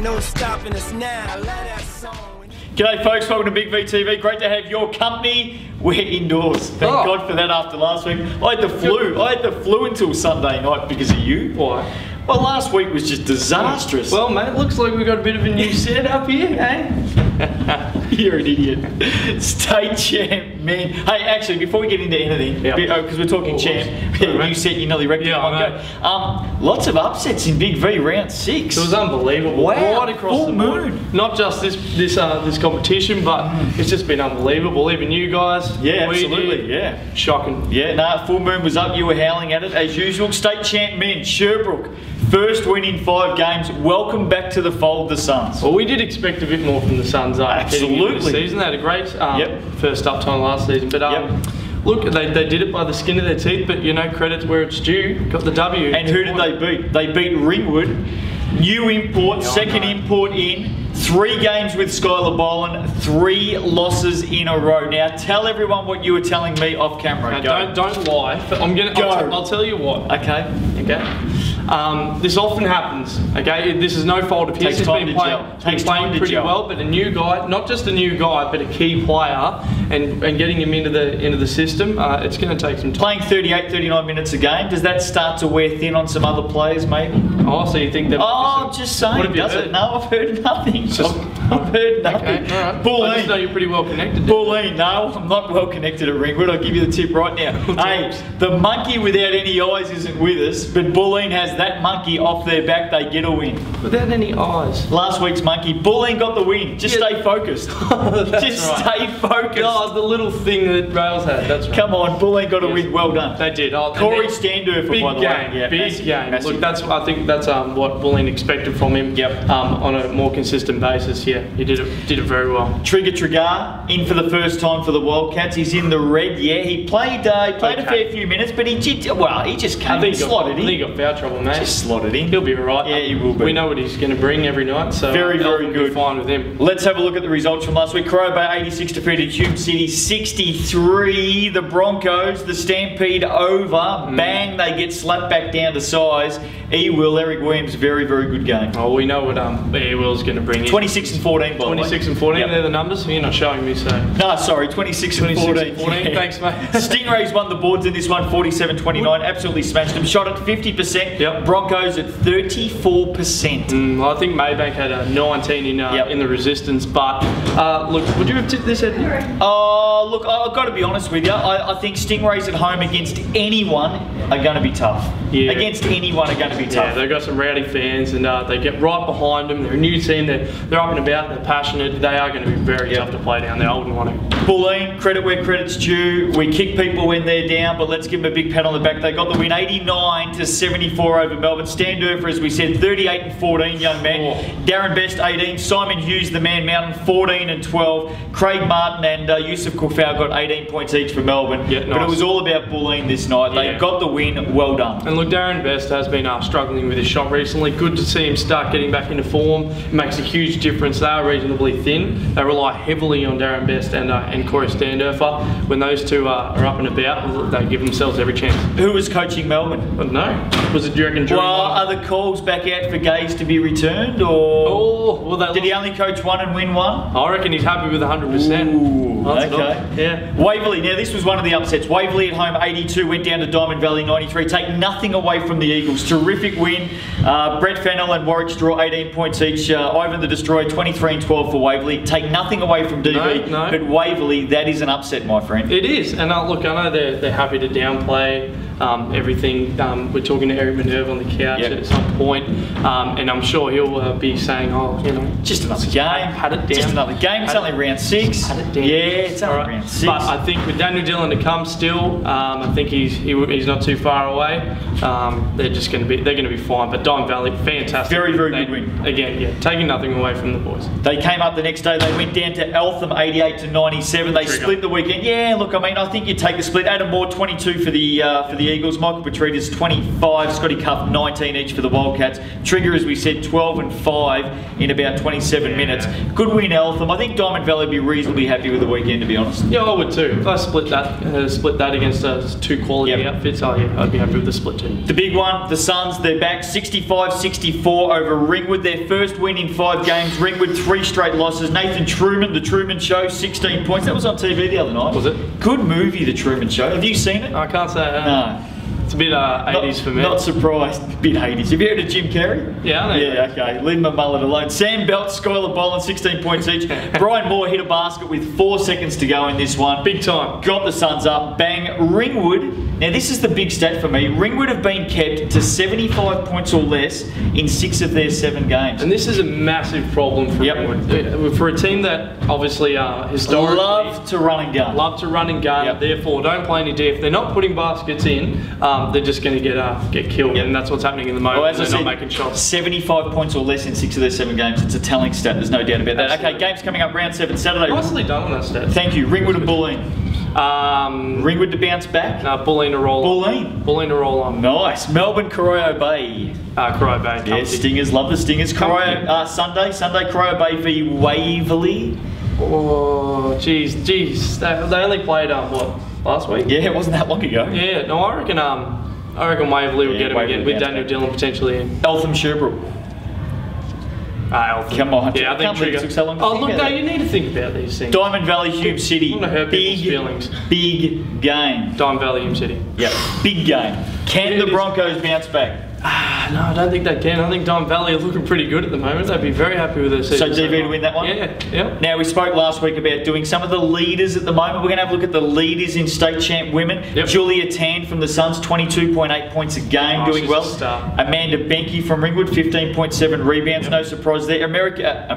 No stopping us now. I love that song. G'day folks, welcome to Big V TV. Great to have your company. We're indoors. Thank God for that after last week. I had the flu until Sunday night because of you. Why? Well, last week was just disastrous. Well, mate, looks like we've got a bit of a new setup here, eh? You're an idiot. State champ, man. Hey, actually, before we get into anything, because we're talking champ, you said you nearly wrecked it. Lots of upsets in Big V round 6. It was unbelievable. Wow, right across the board. Not just this competition, but it's just been unbelievable. Even you guys. Yeah, absolutely. Yeah. Shocking. Yeah, nah, full moon was up. You were howling at it as usual. State champ men, Sherbrooke. First win in 5 games. Welcome back to the fold, the Suns. Well, we did expect a bit more from the Suns. Absolutely. This season, they had a great first up time last season, but look, they did it by the skin of their teeth. But you know, credit's where it's due. Got the W. And who did they beat? They beat Ringwood. New import, second import in. 3 games with Skylar Boland, 3 losses in a row. Now tell everyone what you were telling me off camera. Now, don't lie. I'm gonna. I'll tell you what. Okay. This often happens. Okay. This is no fault of his. He's been playing pretty well, but a new guy, not just a new guy, but a key player, and getting him into the system, it's going to take some time. Playing 38, 39 minutes a game. Does that start to wear thin on some other players, maybe? Oh, so you think that? Oh, I'm just saying. Does it? No, I've heard nothing. I've heard nothing. Okay, all right. Bulleen. I just know you're pretty well connected. Bulleen, no, I'm not well connected at Ringwood. I'll give you the tip right now. Hey, the monkey without any eyes isn't with us, but Bulleen has that monkey off their back. They get a win. Without any eyes. Last week's monkey. Bulleen got the win. Just stay focused. Stay focused. Oh, the little thing that Rails had. That's right. Come on, Bulleen got a win. Well done. They did. Corey Standurfer, by the way. Yeah, big game. Massive. Look, I think that's what Bulleen expected from him. On a more consistent basis. Yeah, he did it very well. Trigger Trigar in for the first time for the Wildcats. He's in the red. Yeah, he played a fair few minutes, but he just came and slotted in. I think he got foul trouble, mate. Just slotted in. He'll be alright. Yeah, he will be. We know what he's going to bring every night, so very good. Fine with him. Let's have a look at the results from last week. Crow Bay 86 defeated Hume City 63. The Broncos, the Stampede over. Bang, they get slapped back down to size. E-Will, Eric Williams, very good game. Oh, we know what E-Will's going to bring in. 26 and 14, by the way. 26 and 14, they're the numbers? You're not showing me, so... No, sorry, 26 and 14. Thanks, mate. Stingrays won the boards in this one, 47-29. Absolutely smashed them. Shot at 50%. Broncos at 34%. Well, I think Maybank had a 19 in the resistance, but look, would you have tipped this at? Look, I've got to be honest with you. I think Stingrays at home against anyone are going to be tough. Yeah. Against anyone are going to be tough. Yeah, they've got some rowdy fans, and they get right behind them. They're a new team. They're up and about. They're passionate. They are going to be very tough to play down there. I wouldn't want to. Bulleen, credit where credit's due. We kick people when they're down, but let's give them a big pat on the back. They got the win 89-74 over Melbourne. Standurfer, as we said, 38 and 14, young man. Darren Best, 18. Simon Hughes, the man mountain, 14 and 12. Craig Martin and Yusuf Kufau got 18 points each for Melbourne. Yeah, nice. But it was all about Bulleen this night. They got the win. Well done. And look, Darren Best has been struggling with his shot recently. Good to see him start getting back into form. It makes a huge difference. They are reasonably thin. They rely heavily on Darren Best and Corey Standurfer. When those two are up and about, they give themselves every chance. Who was coaching Melbourne? I don't know. Was it, do you reckon? Well, are the calls back out for Gaze to be returned, or did he only coach one and win one? I reckon he's happy with 100%. Ooh, okay. Yeah. Waverley. Now this was one of the upsets. Waverley at home 82, went down to Diamond Valley 93. Take nothing away from the Eagles. Terrific win. Brett Fennell and Warwick Straw 18 points each. Ivan the Destroyer 23 and 12 for Waverley. Take nothing away from DV, but Waverley, that is an upset, my friend. It is, and look, I know they're happy to downplay everything. We're talking to Eric Minerva on the couch at some point, and I'm sure he'll be saying, oh, you know, just another game. Had it down. Just another game. It's only round 6. Had it down. Yeah, it's only round 6. But I think with Daniel Dillon to come still, I think he's not too far away. They're going to be fine. But Diamond Valley, fantastic. Very good win. Again, taking nothing away from the boys. They came up the next day. They went down to Eltham 88-97. They split the weekend. Yeah, look, I mean, I think you take the split. Adam Moore 22 for the the Eagles. Michael Petrides 25, Scotty Cuff 19 each for the Wildcats. Trigger, as we said, 12 and 5 in about 27 minutes. Good win, Eltham. I think Diamond Valley would be reasonably happy with the weekend, to be honest. Yeah, I would too. If I split that against two quality outfits, I'd be happy with the split too. The big one, the Suns, they're back 65-64 over Ringwood. Their first win in 5 games. Ringwood 3 straight losses. Nathan Truman, The Truman Show, 16 points. That was on TV the other night. Was it? Good movie, The Truman Show. Have you seen it? I can't say I have. No. It's a bit 80s for me. Not surprised. A bit 80s. Have you heard of Jim Carrey? Yeah, I know. Yeah, okay. Leave my mullet alone. Sam Belt, Skylar Boland, 16 points each. Brian Moore hit a basket with 4 seconds to go in this one. Big time. Got the Suns up. Bang. Ringwood. Now, this is the big stat for me. Ringwood have been kept to 75 points or less in 6 of their 7 games. And this is a massive problem for Ringwood. For a team that obviously historically love to run and gun. Love to run and gun. Therefore, don't play any D. If they're not putting baskets in, they're just going to get killed. And that's what's happening in the moment. Well, as they're I said, not making shots. 75 points or less in 6 of their 7 games. It's a telling stat. There's no doubt about that. Absolutely. Okay, games coming up round 7 Saturday. Nicely done on that stat. Thank you. Ringwood and Bulleen. Ringwood to bounce back. No, Bulleen to roll on. Bulleen to roll on. Nice. Melbourne, Corio Bay. Corio Bay. Yeah, Stingers. Love the Stingers. Corio, Sunday, Corio Bay v Waverley. Oh, jeez. They only played, last week? Yeah, it wasn't that long ago. Yeah, no, I reckon Waverley will get him again with Daniel Dillon potentially in. Eltham, Sherbrooke. Eltham. Come on. Yeah, I think Trigger. It took so long to Oh, think look, about no, that. you need to think about these things. Diamond Valley, Hume City. I want to hurt people's feelings. Big game. Diamond Valley, Hume City. Yep, big game. Can the Broncos bounce back? No, I don't think they can. I think Diamond Valley are looking pretty good at the moment. They'd be very happy with their season. So DV to win that one? Yeah. Now, we spoke last week about doing some of the leaders at the moment. We're going to have a look at the leaders in state champ women. Yep. Julia Tan from the Suns, 22.8 points a game, doing she's well. a star. Amanda Benke from Ringwood, 15.7 rebounds. No surprise there. Erica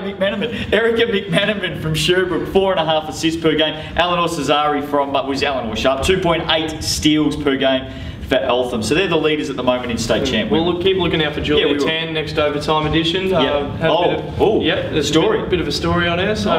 McManaman from Sherbrooke, 4.5 assists per game. Eleanor Cesari from Eleanor Sharp, 2.8 steals per game for Eltham. So they're the leaders at the moment in state champ. We'll keep looking out for Julia Tan next overtime edition. There's a story. Bit of a story on her. So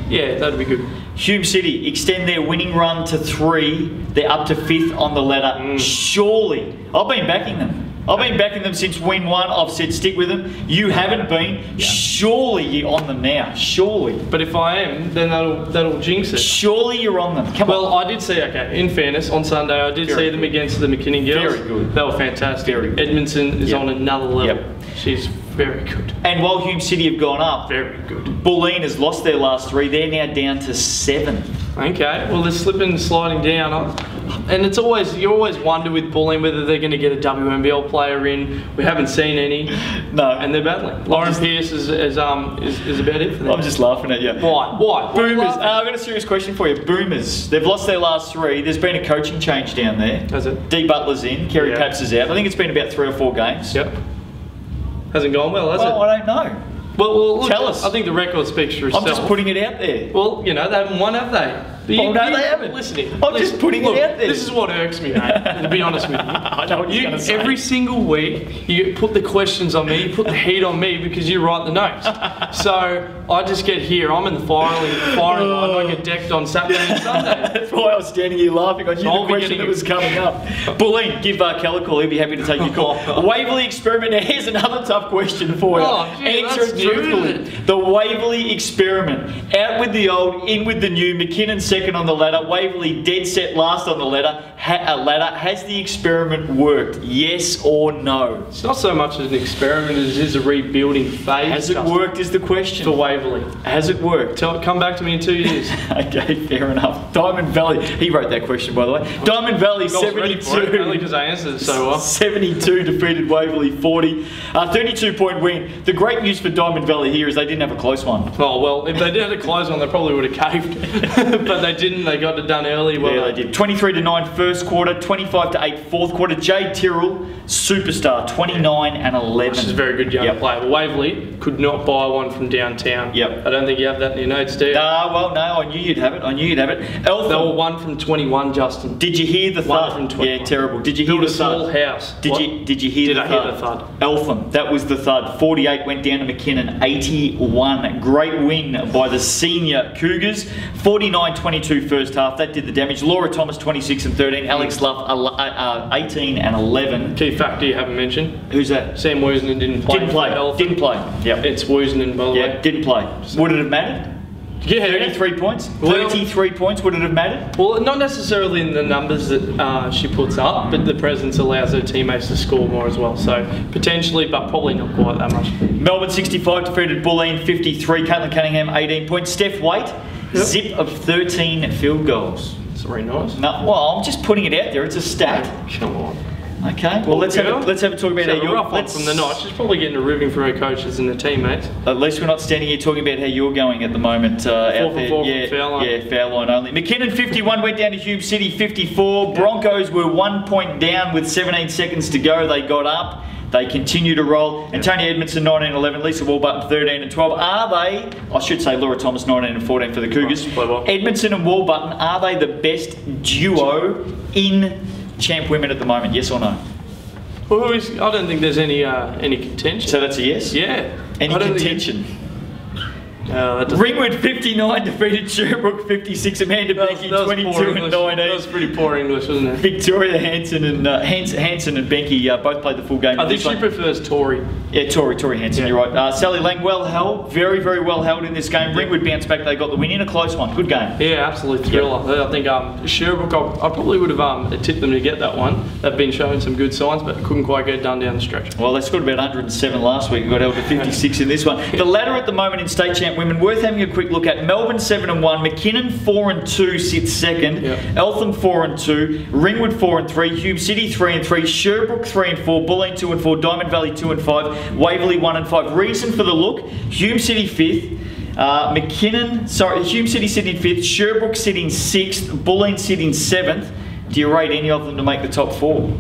Nice. that'd be good. Hume City extend their winning run to 3. They're up to 5th on the ladder. Surely, I've been backing them. I've been backing them since win 1. I've said stick with them. You haven't been. Surely you're on them now. Surely. But if I am, then that'll jinx it. Surely you're on them. Come on. Well, I did see. Okay, in fairness, on Sunday I did see them against the McKinnon girls. Very good. They were fantastic. Very good. Edmondson is on another level. Yep. She's very good. And while Hume City have gone up, Very good. Bulleen has lost their last 3. They're now down to 7th. Okay, well they're slipping and sliding down. And you always wonder with Bulleen whether they're going to get a WNBL player in. We haven't seen any. No. And they're battling. Lauren Pearce is about it for them. I'm just laughing at you. Why? Boomers. I've got a serious question for you. Boomers. They've lost their last 3. There's been a coaching change down there. Has it? Dee Butler's in. Kerry Paps is out. I think it's been about 3 or 4 games. Yep. Hasn't gone well, has it? I don't know. Well, look, Tell us. I think the record speaks for itself. I'm just putting it out there. Well, they haven't won, have they? No, they haven't. Listening. I'm just putting it out there. This is what irks me, mate, to be honest with you. I know what you're going to say. Every single week, you put the questions on me, you put the heat on me because you write the notes. So I just get here, I'm in the firing line, I get decked on Saturday and Sunday. That's why I was standing here laughing. I knew I'll the be question getting that was coming up. Bulleen, give Keller a call. He'll be happy to take your call. Waverley Experiment. Now, here's another tough question for you. Answer it truthfully. The Waverley Experiment. Out with the old, in with the new. McKinnon second on the ladder. Waverley dead set last on the ladder. Has the experiment worked? Yes or no? It's not so much an experiment as it is a rebuilding phase. Has it worked is the question. For Waverley. Has it worked? Come back to me in 2 years. Okay, fair enough. Diamond Valley. He wrote that question, by the way. Diamond Valley, 72. Only because I answered it so well. 72 defeated Waverley 40. 32-point win. The great news for Diamond Valley here is they didn't have a close one. Oh, well, if they did have a close one, they probably would have caved. But they didn't. They got it done early. Well, Yeah, they did. 23-9 first quarter, 25-8 fourth quarter. Jade Tyrrell, superstar, 29 and 11. She's a very good young player. But Waverley could not buy one from downtown. Yep. I don't think you have that in your notes, do you? Well, no, I knew you'd have it. Eltham. They were 1 from 21, Justin. Did you hear the 1 thud? from 21. Yeah, terrible. Did you hear Built the a small thud? house. Did you hear the thud? Did I hear the thud? Eltham, that was the thud. 48 went down to McKinnon, 81. Great win by the senior Cougars. 49-28 22 first half. That did the damage. Laura Thomas 26 and 13. Alex Luff 18 and 11. Key factor you haven't mentioned. Who's that? Sam Woosnan didn't play. Didn't play. Yep. It's Woosnan, by the way. Didn't play. Would it have mattered? Yeah. 33 points? Well, 33 points, would it have mattered? Well, not necessarily in the numbers that she puts up, but the presence allows her teammates to score more as well. So potentially, but probably not quite that much. Melbourne 65 defeated Bulleen 53. Caitlin Cunningham 18 points. Steph Waite, zip of 13 field goals. That's very nice. No, well, I'm just putting it out there. It's a stat. Come on. Okay. Well, let's have a talk about how you're. Rough one from the night. She's probably getting a ribbing for her coaches and her teammates. At least we're not standing here talking about how you're going at the moment. Out there. Foul line. Foul line only. McKinnon 51 went down to Hume City 54. Broncos were 1 point down with 17 seconds to go. They got up. They continue to roll. Antonia Edmondson 19-11, Lisa Warburton 13 and 12. Are they? I should say Laura Thomas 19 and 14 for the Cougars. Right. Edmondson and Warburton, are they the best duo in Champ Women at the moment? Yes or no? Well, I don't think there's any contention. So that's a yes? Yeah. Any contention? Ringwood 59 defeated Sherbrooke 56. Amanda Benke 22 and 19. That was pretty poor English, wasn't it? Victoria Hanson and Hanson and Benke both played the full game. I think she prefers Tory. Yeah, Tory Hanson, you're right. Sally Lang well held, very well held in this game. Ringwood bounced back, they got the win in a close one. Good game. Yeah, absolutely thriller. Yep. I think Sherbrooke, I probably would have tipped them to get that one. They've been showing some good signs, but couldn't quite get it done down the stretch. Well, they scored about 107 last week and got held to 56 in this one. The ladder at the moment in State Champ Women, worth having a quick look at. Melbourne 7 and 1, McKinnon 4 and 2 sits second, Eltham 4 and 2, Ringwood 4 and 3, Hume City 3 and 3, Sherbrooke 3 and 4, Bulleen 2 and 4, Diamond Valley 2 and 5, Waverley 1 and 5. Reason for the look: Hume City 5th, Hume City sitting 5th, Sherbrooke sitting 6th, Bulleen sitting 7th. Do you rate any of them to make the top 4?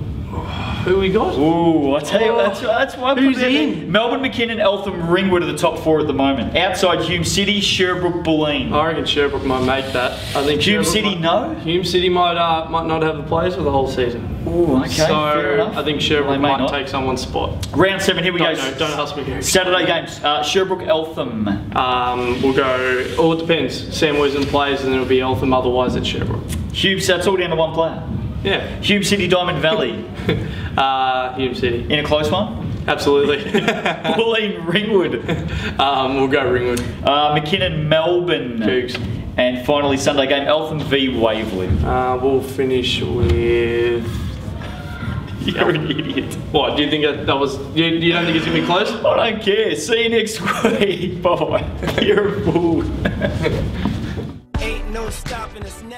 Who we got? Ooh, I tell you, that's why. Who's in? Melbourne, McKinnon, Eltham, Ringwood are the top 4 at the moment. Outside Hume City, Sherbrooke, Bulleen. I reckon Sherbrooke might make that. I think Hume City Hume City might not have the players for the whole season. Ooh, okay, so fair enough. I think Sherbrooke might take someone's spot. Round 7, here we go. Don't ask me. Saturday games. Sherbrooke, Eltham. We'll go. All it depends. Sam Woosnan plays, and then it'll be Eltham. Otherwise, it's Sherbrooke. Hume, so that's all down to one player. Yeah. Hume City, Diamond Valley. Hume City. In a close one? Absolutely. Bulleen, Ringwood. We'll go Ringwood. McKinnon, Melbourne. Cougs. And finally, Sunday game, Eltham v Waverley. We'll finish with... You're an idiot. What, do you think that was... You don't think it's going to be close? I don't care. See you next week. Bye. You're a fool. Ain't no stopping us now.